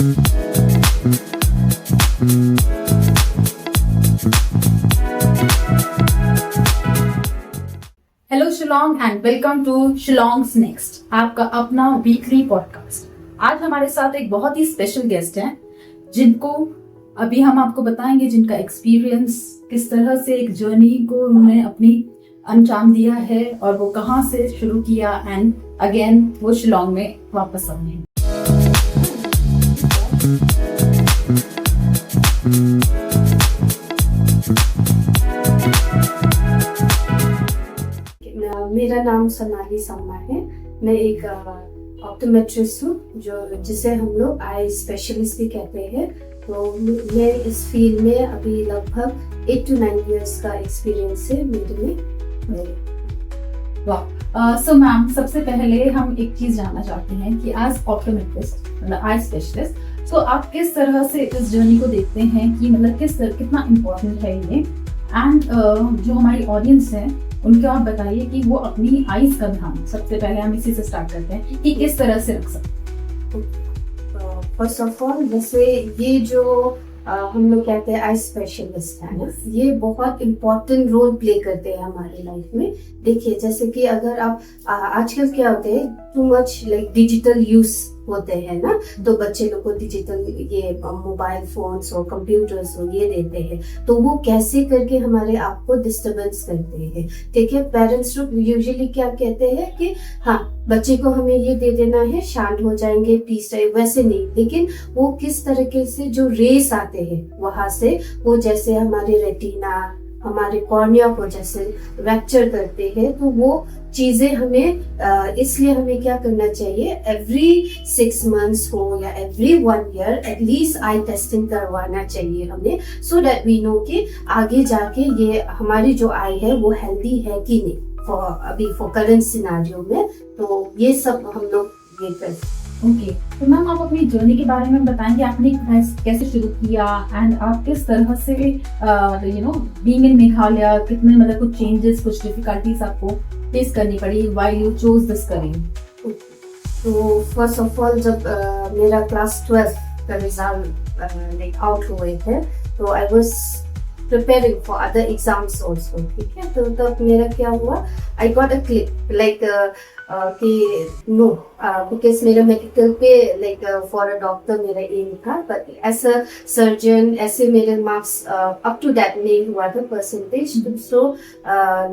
Hello Shillong and welcome to Shillong's next, आपका अपना weekly podcast. आज हमारे साथ एक बहुत ही स्पेशल गेस्ट हैं जिनको अभी हम आपको बताएंगे, जिनका एक्सपीरियंस किस तरह से एक जर्नी को उन्होंने अपनी अंजाम दिया है और वो कहाँ से शुरू किया एंड अगेन वो शिलोंग में वापस आए हैं। मेरा नाम सोनाली शर्मा है। मैं एक ऑप्टोमेट्रिस्ट हूँ, जिसे हम लोग आई स्पेशलिस्ट भी कहते हैं। तो मैं इस फील्ड में अभी लगभग 8 to 9 इयर्स का एक्सपीरियंस है मेरे में। वाह। सो मैम, सबसे पहले हम एक चीज जानना चाहते हैं कि एज ऑप्टोमेट्रिस्ट मतलब आई स्पेशलिस्ट, तो आप किस तरह से इस जर्नी को देखते हैं कि मतलब कितना इम्पोर्टेंट है ये, एंड जो हमारी ऑडियंस है उनको आप बताइए कि वो अपनी आईज का ध्यान, सबसे पहले हम इसी से स्टार्ट करते हैं कि किस तरह से रख सकते हैं। फर्स्ट ऑफ ऑल, जैसे ये जो हम लोग कहते हैं आई स्पेशलिस्ट है ना, ये बहुत इम्पोर्टेंट रोल प्ले करते हैं हमारे लाइफ में। देखिए, जैसे कि अगर आप आजकल क्या होते हैं, too much like digital use होते हैं ना, तो बच्चे लोग को डिजिटल ये मोबाइल फोन्स और कंप्यूटर्स हो ये देते हैं, तो वो कैसे करके हमारे आप को डिस्टर्बेंस करते हैं। ठीक है, पेरेंट्स लोग यूजुअली क्या कहते हैं कि हाँ, बच्चे को हमें ये दे देना है, शांत हो जाएंगे, पीस रहे, वैसे नहीं। लेकिन वो किस तरीके से जो रेस आते हैं वहां से, वो जैसे हमारे रेटिना, हमारे कॉर्निया को जैसे रैप्चर करते हैं, तो वो चीजें हमें इसलिए हमें क्या करना चाहिए, एवरी 6 months हो या every 1 year at least I testing करवाना चाहिए हमें, सो दैट वी नो कि आगे जाके ये हमारी जो आई है वो हेल्दी है कि नहीं, अभी फॉर करंट सिनेरियो में। तो ये सब हम लोग ये करते हैं। ओके, तो मैम आप अपनी जर्नी के बारे में बताएंगे, आपने कैसे शुरू किया एंड आप किस तरह से बीइंग इन मेघालय कितने मतलब कुछ चेंजेस, कुछ डिफिकल्टीज आपको फेस करनी पड़ी while you chose this career. तो फर्स्ट ऑफ ऑल, जब मेरा क्लास 12 का रिजल्ट लाइक आउट हुए थे, तो I was preparing for other exams also, ठीक है। तो तब मेरा क्या हुआ, I got a click like कि no, because मेरा मेडिकल पे like for a doctor मेरा एम था, but as a surgeon ऐसे मेरे मार्क्स up to that नहीं हुआ था परसेंटेज। so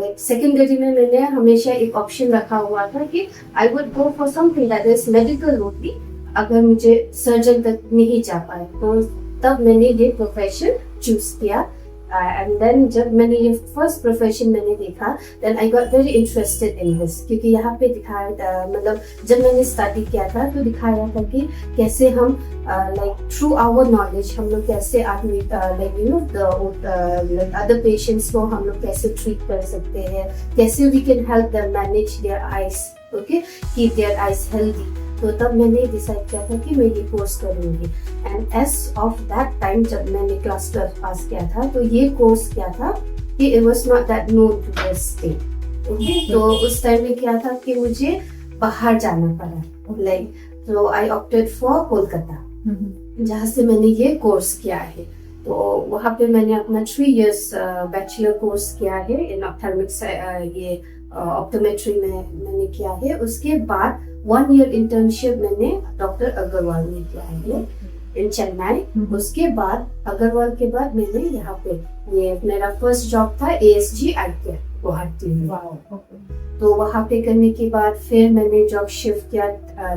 like सेकेंडरी में मैंने हमेशा एक ऑप्शन रखा हुआ था कि I would go for something that is medical only, अगर मुझे सर्जन तक नहीं जा पाए। तो तब मैंने ये प्रोफेशन चूज किया। एंड देन जब मैंने ये फर्स्ट प्रोफेशन मैंने देखा, then I got very interested in this, क्योंकि यहाँ पे दिखाया मतलब जब मैंने स्टडी किया था तो दिखाया था कि कैसे हम लाइक थ्रू आवर नॉलेज हम लोग कैसे आदमी like you know the other patients को हम लोग कैसे ट्रीट कर सकते हैं, कैसे we can help them manage their eyes, okay, keep their eyes healthy. तो तब मैंने डिसाइड किया था कि मैं ये कोर्स करूंगी। And as of that time जब मैंने क्लास 12 पास किया था, तो ये कोर्स क्या था कि it was not that known to the state, okay. तो उस टाइम में क्या था कि मुझे बाहर जाना पड़ा, लाइक तो आई ऑप्टेड फॉर कोलकाता, जहाँ से मैंने ये कोर्स किया है। तो वहाँ पे मैंने अपना 3 years बैचलर कोर्स किया है इन ऑप्थेल्मिक्स, ये ऑप्टोमेट्री में मैंने किया है। उसके बाद 1 year इंटर्नशिप मैंने डॉक्टर अग्रवाल में किया है इन चेन्नई। उसके बाद अग्रवाल के बाद मैंने यहाँ पे ये मेरा फर्स्ट जॉब था ASG आई केयर गुवाहाटी में। तो वहाँ पे करने के बाद फिर मैंने जॉब शिफ्ट किया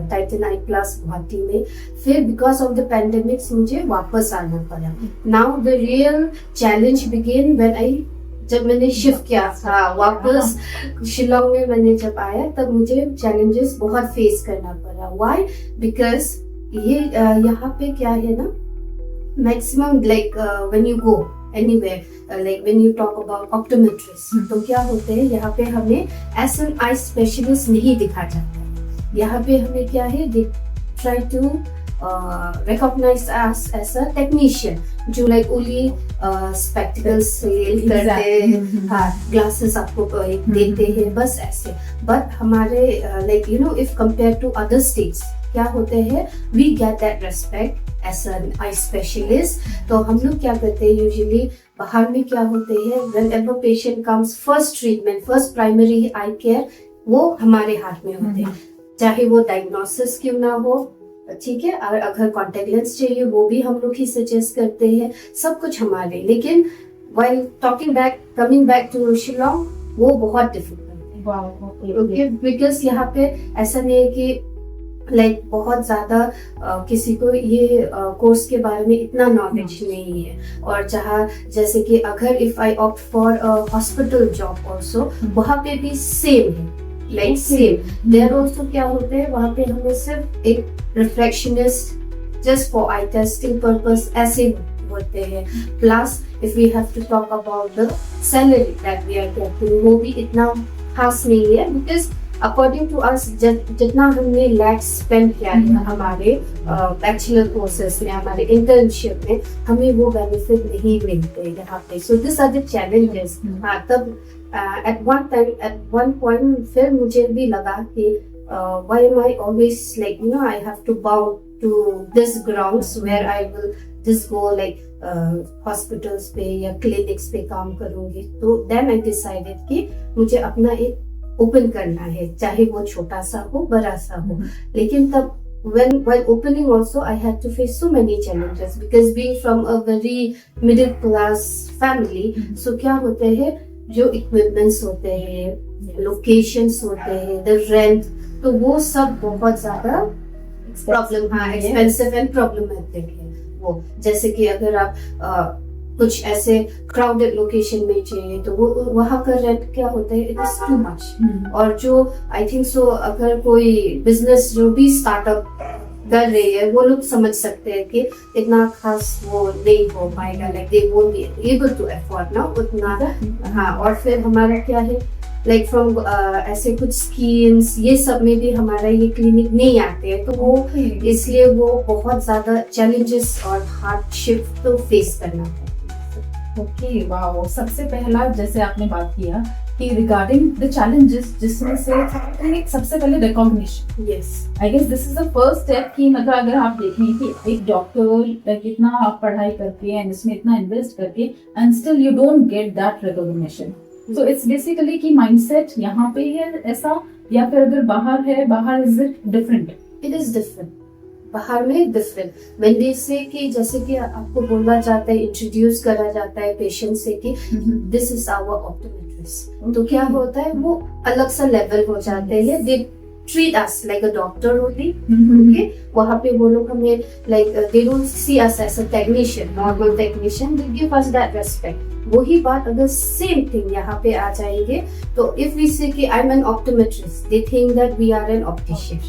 टाइटन आई प्लस गुवाहाटी में। फिर बिकॉज ऑफ द पेंडेमिक्स मुझे वापस आना पड़ा। Now the real challenge begin when I, जब मैंने शिफ्ट किया था वापस शिलोंग में, मैंने जब आया तब मुझे चैलेंजेस बहुत फेस करना पड़ा। व्हाई? बिकॉज ये यहाँ पे क्या है ना, maximum like when you go anywhere, like when you talk about optometrist, तो क्या होते हैं यहाँ पे हमें एज एन आई स्पेशलिस्ट नहीं दिखा जाता है। यहाँ पे हमें क्या है, they try to recognize us as a technician, जो like only spectacles सेल करते हैं, हाँ ग्लासेस आपको देते हैं, बस ऐसे। बट हमारे like you know if compared to other states, क्या होते हैं, we get that respect as an eye specialist. तो हम लोग क्या करते हैं यूजुअली, बाहर में क्या होते हैं, whenever patient comes, first treatment, first primary eye care वो हमारे हाथ में होते हैं, चाहे वो डायग्नोसिस क्यों ना हो, ठीक है, और अगर कॉन्टेक्ट लेंस चाहिए वो भी हम लोग ही सजेस्ट करते हैं, सब कुछ हमारे। लेकिन while coming back to Shillong, वो बहुत डिफिकल्ट है, बिकॉज यहाँ पे ऐसा नहीं है कि लाइक बहुत ज्यादा किसी को ये कोर्स के बारे में इतना नॉलेज नहीं है। और जहाँ जैसे कि अगर if I opt for hospital job also, वहाँ पे भी सेम है, लाइक सेम देयर ऑल्सो क्या होते हैं, वहाँ पे हमें सिर्फ एक refractionist just for eye testing purpose ऐसे होते हैं। Plus if we have to talk about the salary that we are getting, वो भी इतना खास नहीं है, बिकॉज अकॉर्डिंग टू अस जितना हमने लैक्स स्पेंड किया है हमारे बैचलर कोर्सेस में, हमारे इंटर्नशिप में, हमें वो बेनिफिट नहीं मिलते यहाँ पे। So this are the challenges. तब एट वन पॉइंट फिर मुझे भी लगा कि why am I always like, you know, I have to bow to this grounds where I will just go like hospitals पे या clinics पे काम करूंगी। तो then I decided कि मुझे अपना एक ओपन करना है, चाहे वो छोटा सा हो बड़ा सा हो। लेकिन तब while opening also I had to face so many challenges because being from a very middle class family, so क्या होते हैं, जो इक्विपमेंट्स होते हैं, लोकेशंस होते हैं, द रेंट, तो वो सब बहुत ज्यादा प्रॉब्लम, हाँ, एक्सपेंसिव एंड प्रॉब्लमेटिक है वो। जैसे कि अगर आप कुछ ऐसे क्राउडेड लोकेशन में चाहिए तो वो वहाँ का रेंट क्या होता है, इट इज टू मच। और जो आई थिंक सो अगर कोई बिजनेस जो भी स्टार्टअप कर रही है, वो लोग समझ सकते हैं कि इतना खास वो नहीं हो पाएगा, like they won't be able to afford ना उतना। हाँ, और फिर हमारा क्या है, लाइक फ्रॉम ऐसे कुछ स्कीम्स ये सब में भी हमारा ये क्लिनिक नहीं आते हैं, तो वो इसलिए वो बहुत ज्यादा चैलेंजेस और हार्डशिप तो फेस करना है। Okay, wow. सबसे पहला जैसे आपने बात किया कि रिगार्डिंग द चैलेंजेस, जिसमें से सबसे पहले recognition. Yes, I guess this is the first step कि मतलब अगर आप देखें कि एक डॉक्टर कितना आप पढ़ाई करके एंड इसमें इतना इन्वेस्ट करके and still you don't get that recognition, so it's basically कि माइंडसेट यहाँ पे है ऐसा, या फिर अगर बाहर है, बाहर is it different? It is different, बाहर में डिफरेंट। when they say कि जैसे कि आपको बोला जाता है, इंट्रोड्यूस करा जाता है पेशेंट से कि दिस इज आवर ऑप्टोमेट्रिस्ट, तो क्या होता है, वो अलग सा लेवल हो जाते हैं, दे treat us like a doctor only, okay? वहाँ पे वो लोग हमें like they don't see us as a technician, normal technician, they give us that respect। वही बात अगर सेम थिंग यहाँ पे आ जाएंगे, तो if we say कि I'm an optometrist, they think that we are an optician,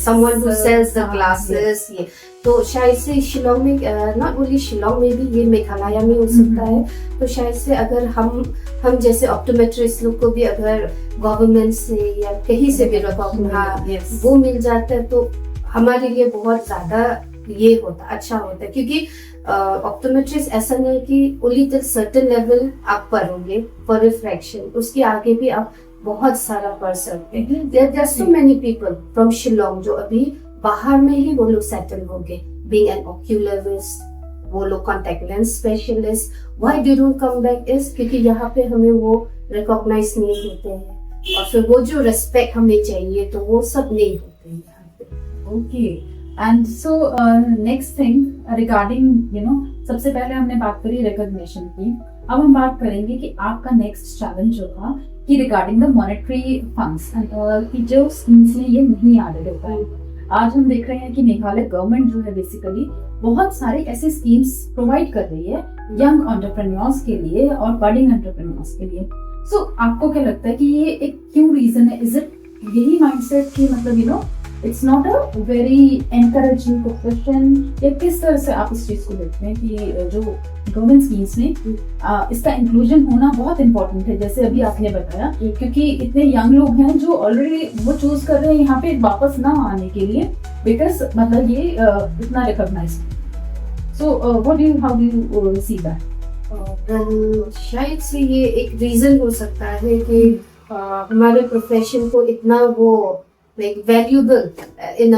someone who sells the glasses। ये तो शायद से शिलोंग में, नॉट ओनली शिलोंग में भी, ये मेघालय में हो सकता है। तो शायद से अगर हम जैसे ऑप्टोमेट्रिस्ट लोग को भी अगर गवर्नमेंट से या कहीं से भी वो मिल जाता है, तो हमारे लिए बहुत ज्यादा ये होता, अच्छा होता है। क्योंकि ऑप्टोमेट्रिस्ट ऐसा नहीं कि ओनली टिल सर्टेन लेवल आप पढ़ोगे फॉर रिफ्रैक्शन, उसके आगे भी आप बहुत सारा पढ़ सकते हैं। There are so many people from Shillong जो अभी बाहर में ही वो लोग सेटल हो गए, बीइंग एन ऑक्यूलरिस्ट, वो लोग contact lens specialist. Why they don't come back is क्योंकि यहाँ पे हमें वो रिकॉग्नाइज नहीं होते हैं, और फिर वो जो रेस्पेक्ट हमें चाहिए तो वो सब नहीं होते हैं यहाँ पे। Okay, and so next thing regarding सबसे पहले हमने बात करी रिकॉग्निशन की, अब हम बात करेंगे कि आपका नेक्स्ट चैलेंज जो था कि रिगार्डिंग द मॉनेटरी फंड्स कि जो स्कीम्स में ये नहीं एडेड होता है। आज हम देख रहे हैं कि मेघालय गवर्नमेंट जो है बेसिकली बहुत सारे ऐसे स्कीम्स प्रोवाइड कर रही है यंग एंटरप्रेन्योर्स के लिए और बडिंग एंटरप्रेन्योर्स के लिए। सो आपको क्या लगता है कि ये एक क्यों रीजन है? इज इट यही माइंडसेट कि मतलब it's not a very encouraging profession, या किस तरह से आप इस चीज को देखते हैं कि जो गवर्नमेंट स्कीम्स में इसका इंक्लूजन होना बहुत इंपॉर्टेंट है, जैसे अभी आपने बताया, क्योंकि इतने यंग लोग हैं जो ऑलरेडी वो चूज कर रहे हैं यहाँ पे वापस ना आने के लिए, बिकॉज मतलब ये इतना recognize. So how do you see that? शायद से ये एक रीजन हो सकता है कि हमारे प्रोफेशन को इतना वो like valuable in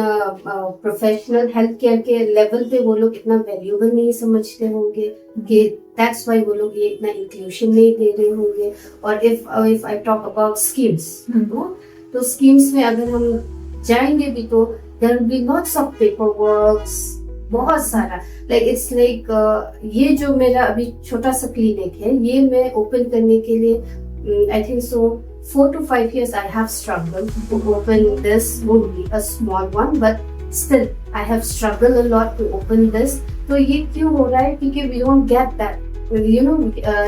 professional health care के लेवल पे वो लोग इतना वैल्यूबल नहीं समझते होंगे कि दैट्स वाई वो लोग ये इतना इंक्लूशन नहीं दे रहे होंगे. और if I talk about schemes, तो स्कीम्स में अगर हम जाएंगे भी तो there will be lots of paper works, बहुत सारा. लाइक इट्स लाइक ये जो मेरा अभी छोटा सा क्लिनिक है, ये मैं ओपन करने के लिए I think so 4 to 5 years I have struggled to open this. Would be a small one, but still I have struggled a lot to open this. तो ये क्यों हो रहा है? क्योंकि we don't get that. You know,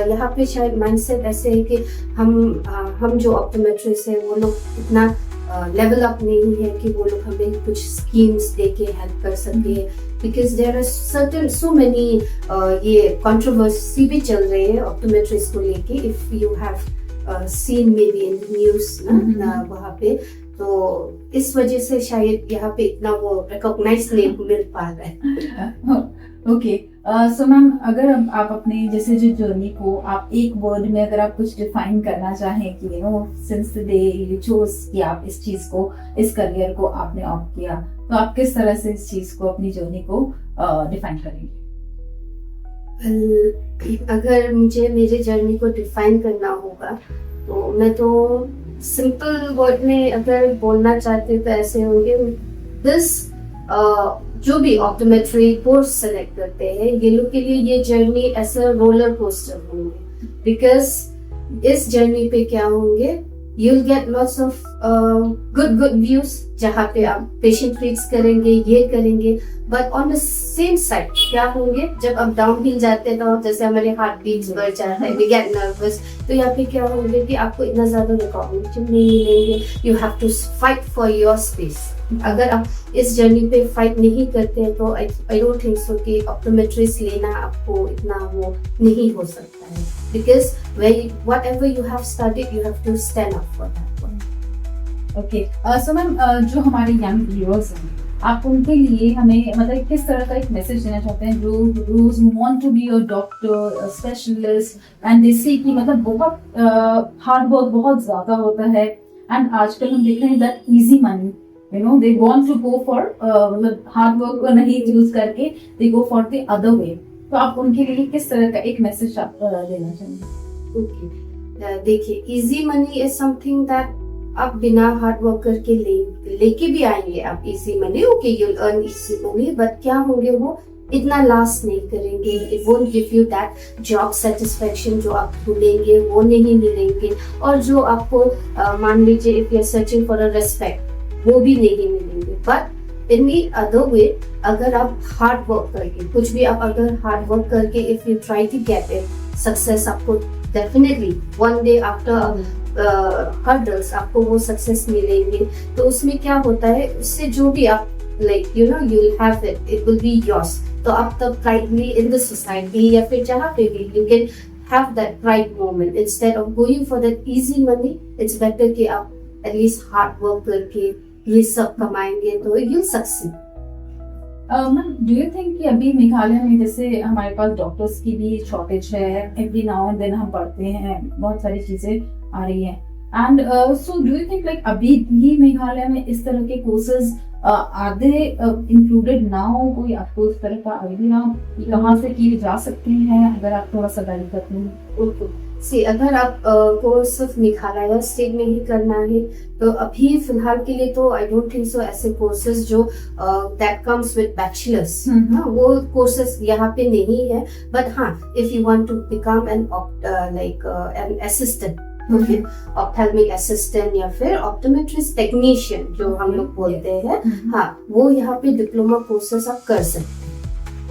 यहाँ पे शायद mindset ऐसे है कि हम जो optometrists है वो लोग इतना लेवल अप नहीं है कि वो लोग हमें कुछ स्कीम्स देके हेल्प कर सके. Because there are certain so many ये कंट्रोवर्सी भी चल रही है ऑप्टोमेट्रिस्ट को लेके. If you have seen maybe in news वहाँ पे, तो इस वजह से शायद यहाँ पे इतना वो रिकॉग्नाइज नहीं मिल पा रहा है. ओके, सो मैम अगर आप अपने जैसे जो जर्नी को आप एक वर्ड में अगर आप कुछ डिफाइन करना चाहें कि you know since the day you chose कि आप इस चीज को, इस करियर को आपने ऑप्ट किया, तो आप किस तरह से इस चीज को, अपनी जर्नी को डिफाइन करेंगे? अगर मुझे मेरे जर्नी को डिफाइन करना होगा तो मैं तो सिंपल वर्ड में अगर बोलना चाहते तो ऐसे होंगे, दिस जो भी ऑप्टोमेट्री कोर्स सेलेक्ट करते हैं ये लोग के लिए ये जर्नी ऐसा रोलर कोस्टर होंगे. बिकॉज इस जर्नी पे क्या होंगे, you will get lots of good views जहाँ पे आप पेशेंट ट्रीट्स करेंगे, ये करेंगे. But on the same side क्या होंगे, जब आप डाउन हिल जाते हैं तो जैसे हमारे हार्ट बीट्स बढ़ जाता है, वी गेट नर्वस. तो यहाँ पे क्या होंगे कि आपको इतना ज्यादा रिकॉग्निशन नहीं मिलेंगे. You have to fight for your space. अगर आप इस जर्नी पे फाइट नहीं करते हैं तो आई डोंट थिंक सो कि ऑप्टोमेट्रिस्ट लेना आपको इतना वो नहीं हो सकता है. Because whatever you have studied, you have to stand up for that one. Okay, so ma'am जो हमारे यंग व्यूअर्स हैं, आप उनके लिए हमें मतलब किस तरह का एक मैसेज देना चाहते हैं जो want to be a doctor, specialist, and they see कि मतलब बहुत हार्ड वर्क बहुत ज्यादा होता है, एंड आजकल हम देख रहे हैं that easy money, you know they want to go for मतलब हार्ड वर्क को नहीं चूज करके they go for the other way. तो आप उनके लिए किस तरह का एक मैसेज आप देना चाहेंगे? ओके, देखिए, easy money is something that आप बिना हार्ड वर्क करके लेके भी आएंगे आप easy money. Okay, you will earn easy money, but क्या होंगे वो इतना लास्ट नहीं करेंगे. It won't give you that job satisfaction जो आप ढूंढेंगे वो नहीं मिलेंगे. और जो आपको मान लीजिए if you are searching for a respect, वो भी नहीं मिलेंगे. But in the other way, अगर आप हार्ड वर्क करके कुछ भी आप अगर हार्ड वर्क करके if you try to get it success, आपको definitely one day after hurdles आपको वो सक्सेस मिलेंगे. तो उसमें क्या होता है, उससे जो भी आप like you no you will have it, it will be yours. तो आप तब प्राइडली इन द सोसाइटी या फिर जहाँ पे भी you can have that pride moment instead of going for that easy money. It's better कि आप एटलीस्ट हार्ड वर्क करके ये सब कमाएंगे तो you succeed. Ma'am, do you think कि अभी मेघालय में जैसे हमारे पास डॉक्टर्स की भी शॉर्टेज है, एवरी नाउ एंड देन हम पढ़ते हैं, बहुत सारी चीजें आ रही हैं, and so do you think like अभी भी मेघालय में इस तरह के courses are they included now? कोई आपको इस तरह का आइडिया कहाँ से किए जा सकते हैं, अगर आप थोड़ा सा गाइड करते हैं? सी, अगर आप को सिर्फ मेघालय स्टेट में ही करना है तो अभी फिलहाल के लिए तो आई डोंट थिंक सो ऐसे कोर्सेज जो दैट कम्स विद बैचलर्स, वो कोर्सेज यहाँ पे नहीं है. बट हाँ, if you want to become an like an assistant, ophthalmic assistant या फिर ऑप्टोमेट्रिस्ट टेक्नीशियन जो हम लोग बोलते हैं, हाँ, वो यहाँ पे डिप्लोमा कोर्सेज आप कर सकते हैं.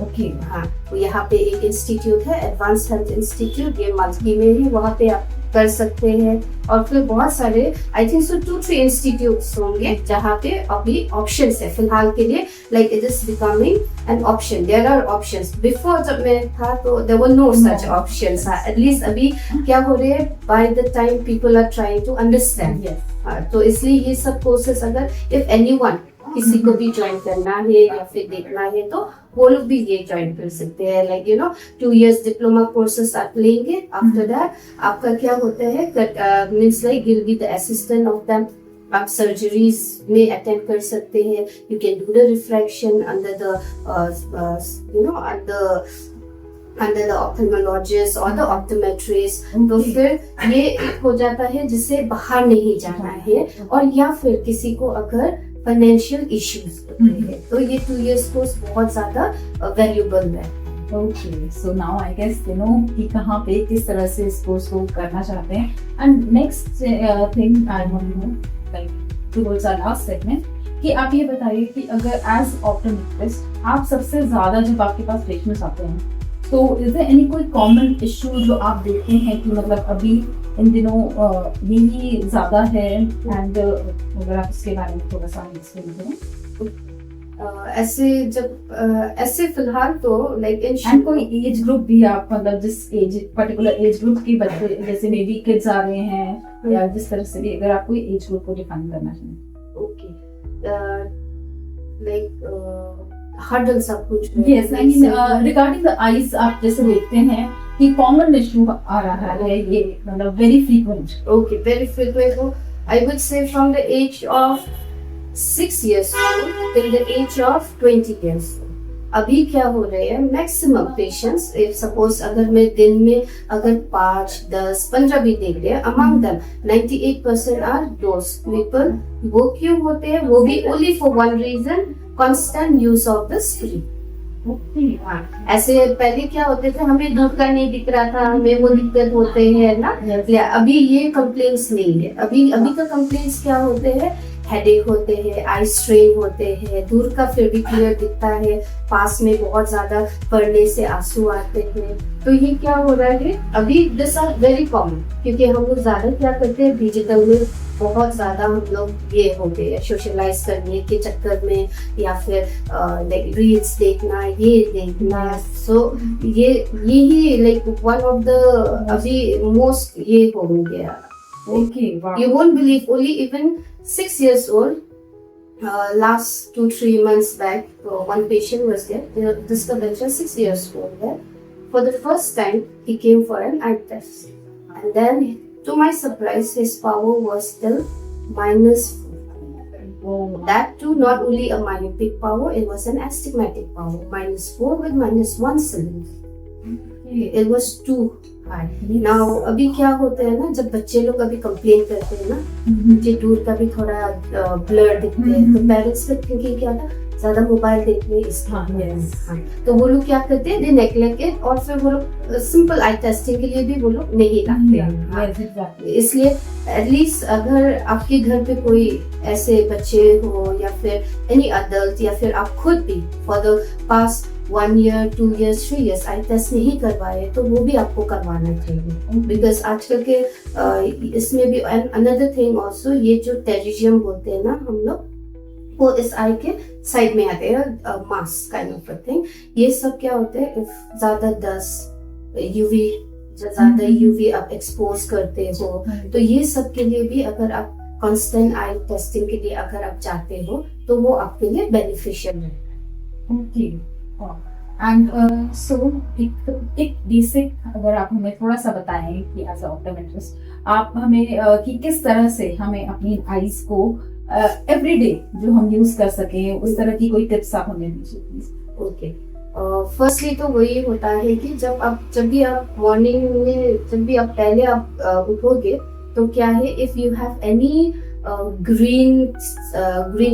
ओके, हाँ, तो यहाँ पे एक इंस्टीट्यूट है, एडवांस हेल्थ इंस्टीट्यूट, ये मल्टी में है, वहाँ पे आप कर सकते हैं. और फिर बहुत सारे आई थिंक सो 2-3 इंस्टीट्यूट्स होंगे जहाँ पे अभी ऑप्शंस है फिलहाल के लिए. Like it is becoming an option, there are options. Before जब मैं था तो there were no such options. At least अभी क्या हो रहे हैं, by the time people are trying to understand. तो इसलिए ये सब कोर्सेस अगर इफ एनीवन किसी को भी ज्वाइन करना है या फिर देखना है तो वो लोग भी ये ज्वाइन कर सकते हैं. Like you no 2 years diploma courses आप लेंगे. आफ्टर दैट आपका क्या होता है, means like you will be the assistant of them आप सर्जरीज में अटेंड कर सकते हैं. You can do the refraction under the under the ophthalmologist और द ऑप्टोमेट्रिस्ट. तो फिर ये एक हो जाता है जिससे बाहर नहीं जाना है. और या फिर किसी को अगर फाइनेंशियल इश्यूज होते हैं तो ये 2 years कोर्स बहुत ज्यादा वैल्यूबल है. Okay, so now I guess you know कि कहाँ पे किस तरह से इस कोर्स को करना चाहते हैं. And next thing I want to know like towards our last segment कि आप ये बताइए कि अगर एज ऑप्टोमेट्रिस्ट आप सबसे ज्यादा जब आपके पास पेशेंट्स आते हैं तो इज देयर एनी कोई कॉमन इशू जो आप देखते हैं कि मतलब अभी इन दिनों यही ज्यादा है. एंड अगर आप इसके बारे में थोड़ा सा एक्सप्लेन करें. ऐसे फिलहाल तो लाइक एंड कोई एज ग्रुप भी आप मतलब जिस एज पर्टिकुलर एज ग्रुप के बच्चे जैसे मे बी किड्स आ रहे हैं या जिस तरह से भी अगर आप कोई एज ग्रुप को डिफाइन करना चाहें. ओके, लाइक हर्डल्स आप कुछ. Yes, I mean regarding the eyes आप जैसे देखते हैं कि कॉमन इशू आ रहा है ये मतलब very frequent. Okay, very frequent. I would say from the age of 6 years old till the age of 20 years old. अभी क्या हो रहे हैं मैक्सिमम पेशेंट्स, इफ सपोज अगर मैं दिन में अगर 5, 10, 15 भी देख रहे हैं, among them 98% are those people. वो क्यों होते हैं? वो भी only for one reason, constant use of the screen. ऐसे पहले क्या होते थे, हमें दूध का नहीं दिख रहा था, हमें वो दिक्कत होते हैं ना. अभी ये कंप्लेंट्स नहीं है. अभी का कंप्लेंट्स क्या होते हैं? हेडेक होते हैं, आई स्ट्रेन होते हैं, दूर का फिर भी क्लियर दिखता है, पास में बहुत ज्यादा पढ़ने से आंसू आते हैं. तो ये क्या हो रहा है अभी? दिस आर वेरी कॉमन क्योंकि हम लोग ज्यादा क्या करते हैं डिजिटल में बहुत ज्यादा हम लोग ये हो गए सोशलाइज करने के चक्कर में या फिर लाइक रील्स देखना, ये देखना. सो यही लाइक वन ऑफ द अभी मोस्ट ये हो गया. Okay, wow. You won't believe, only even 6 years old, last 2-3 months back, one patient was there. This convention 6 years old. For the first time, he came for an eye test, and then, to my surprise, his power was still -4. Oh. That too, not only a myopic power, it was an astigmatic power, -4 with -1 cylinder. It was too high. Now अभी क्या होता है ना, जब बच्चे लोग अभी complain करते हैं ना, मुझे दूर का भी थोड़ा ब्लर दिखते हैं, तो पेरेंट्स का थिंकिंग क्या था, ज्यादा मोबाइल देखने इसलिए. तो वो लोग क्या करते हैं, दे नेग्लेक्ट इट, और फिर वो लोग सिंपल आई टेस्टिंग के लिए भी वो लोग नहीं लाते. इसलिए एटलीस्ट अगर आपके घर पे कोई ऐसे बच्चे हो या फिर एनी अडल्ट या फिर आप खुद भी for the past 1 year, 2 years, 3 years eye test नहीं करवाए तो वो भी आपको करवाना चाहिए. बिकॉज आजकल के इसमें भी अनदर थिंग ऑल्सो, ये जो टेरिजियम बोलते हैं ना हम लोग, वो इस आई के साइड में आते हैं, mask kind of a thing. ये सब क्या होते हैं, इफ ज्यादा डस्ट, यूवी, ज्यादा यूवी आप एक्सपोज करते हो, तो ये सब के लिए भी अगर आप कांस्टेंट आई टेस्टिंग के लिए अगर आप चाहते हो तो वो आपके लिए बेनिफिशियल है. ओके, एंड सो एक बेसिक अगर आप हमें थोड़ा सा बताएं कि एज अ ऑप्टोमेट्रिस्ट आप हमें कि किस तरह से हमें अपनी आईज को एवरीडे जो हम यूज कर सके, उस तरह की कोई टिप्स आप हमें दीजिए प्लीज. ओके, फर्स्टली तो वही होता है कि जब भी आप मॉर्निंग में जब भी आप पहले आप उठोगे तो क्या है, if you have any green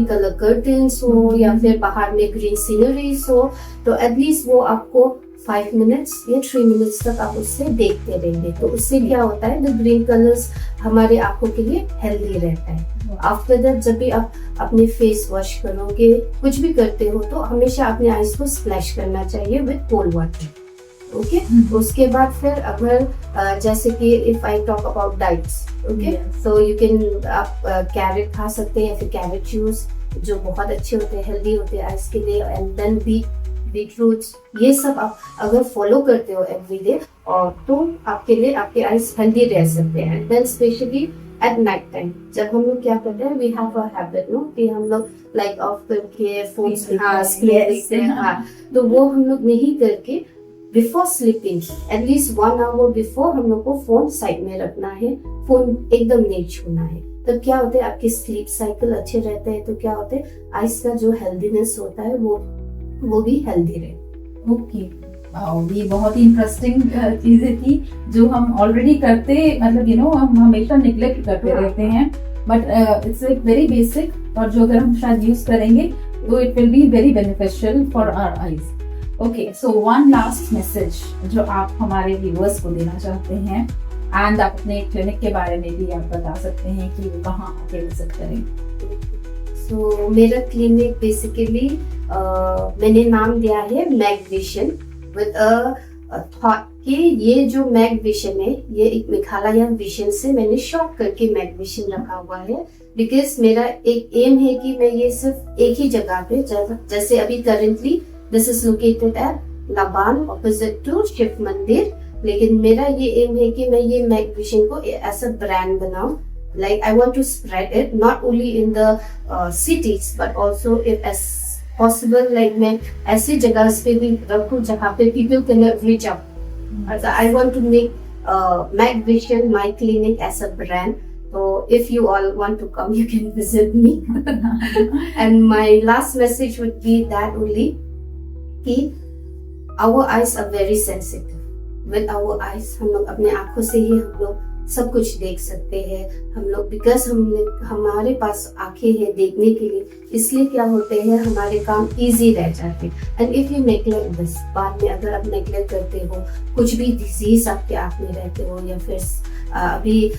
colour curtains हो या फिर बाहर में ग्रीन सीनरीज हो, तो एटलीस्ट वो आपको 5 minutes या 3 minutes तक आप उससे देखते रहेंगे. तो उससे क्या होता है, द ग्रीन कलर्स हमारे आंखों के लिए हेल्दी रहता है. आफ्टर दैट जब भी आप अपने फेस वॉश करोगे, कुछ भी करते हो, तो हमेशा अपने आईज को स्प्लैश करना चाहिए विद कोल्ड वाटर. ओके, उसके बाद फिर अगर जैसे कि if I talk about diets, okay, so you can आप कैरेट खा सकते हैं या फिर कैरेट जूस जो बहुत अच्छे होते हैं, हेल्दी होते हैं आइज के लिए. एंड देन बीटरूट्स, ये सब आप अगर फॉलो करते हो एवरीडे, और तो आपके लिए आपके आइज हेल्दी रह सकते हैं. And then specially at night time जब हम लोग क्या करते हैं, we have a habit no कि हम लोग लाइक ऑफ करके फोन स्क्रीन देखते हैं, तो वो हम लोग नहीं करके before sleeping at least 1 hour before हम लोग को फोन साइड में रखना है. फोन एकदम नहीं छूना है. तब क्या होता है आपके स्लीप साइकिल अच्छे रहते हैं, तो क्या होता है आइज का जो हेल्दीनेस होता है वो भी हेल्दी रहे। ओके, ये बहुत ही इंटरेस्टिंग चीजें थी जो हम ऑलरेडी करते, मतलब हम हमेशा निग्लेक्ट करते रहते हैं, बट इट्स वेरी बेसिक, और जो अगर हम शायद यूज करेंगे तो it will be very beneficial for our eyes. Okay, so one last message जो आप हमारे व्यूअर्स को देना चाहते हैं, एंड आप अपने क्लिनिक के बारे में भी आप बता सकते हैं कि वो कहाँ आके विजिट करें। सो मेरा क्लिनिक बेसिकली मैंने नाम दिया है Mag Vision with a thought कि ये जो मैग विजन है ये एक मेघालय विजन से मैंने शॉर्ट करके मैग विजन रखा हुआ है, बिकॉज मेरा एक एम है कि मैं ये सिर्फ एक ही जगह पे, जैसे अभी currently this is located at लबान ऑपोजिट टू शिव मंदिर, लेकिन मेरा ये एम है कि मैं ये मैग विजन को ऐसा ब्रांड बनाऊं, like I want to spread it not only in the cities but also if as possible like मैं ऐसी जगह पे भी रखूं जहाँ पे people can reach out. I want to make Mag Vision my clinic as a brand. So if you all want to come, you can visit me. And my last message would be that only कि our eyes are very sensitive. With our eyes हम लोग अपने आँखों से ही हम लोग सब कुछ देख सकते हैं हम लोग, बिकॉज हमारे पास आंखें हैं देखने के लिए, इसलिए क्या होते हैं हमारे काम इजी रह जाते हैं। And if you neglect this, बाद में अगर आप नेग्लेक्ट करते हो, कुछ भी डिजीज आपके आँख में रहते हो, या फिर अभी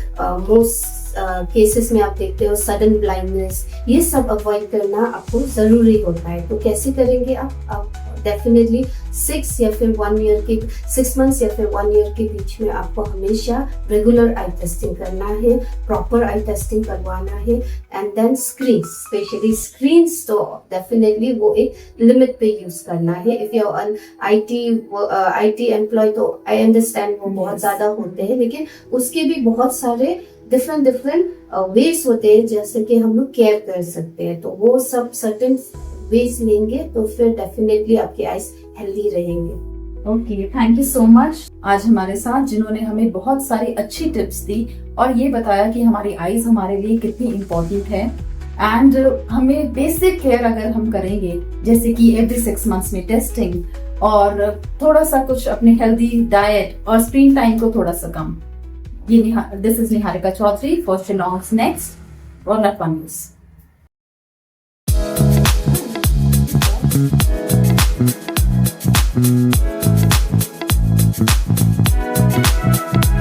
मोस्ट केसेस में आप देखते हो सडन ब्लाइंडनेस, ये सब अवॉइड करना आपको जरूरी होता है। तो कैसे करेंगे आप डेफिनेटली 6 या फिर 1 ईयर के 6 मंथ्स या फिर 1 ईयर के बीच में आपको हमेशा रेगुलर आई टेस्टिंग करना है, प्रॉपर आई टेस्टिंग करवाना है, and then screen, specially screens तो डेफिनेटली वो एक लिमिट पे यूज करना है। If you are IT employee तो आई अंडरस्टैंड वो बहुत ज्यादा होते हैं, लेकिन उसके भी बहुत सारे डिफरेंट वेज होते हैं जैसे कि हम लोग केयर कर सकते हैं, तो वो सब सर्टेन वेज लेंगे तो फिर डेफिनेटली आपके आईज हेल्दी रहेंगे। Okay, thank you so much आज हमारे साथ, जिन्होंने हमें बहुत सारी अच्छी टिप्स दी और ये बताया कि हमारी आईज हमारे लिए कितनी इम्पोर्टेंट है, एंड हमें बेसिक केयर अगर हम करेंगे, जैसे कि एवरी 6 मंथ्स में टेस्टिंग और थोड़ा सा कुछ अपने हेल्दी डाइट और स्क्रीन टाइम को थोड़ा सा कम। This is Niharika Chaudhary for Shillong's next और nut one news. Thank you.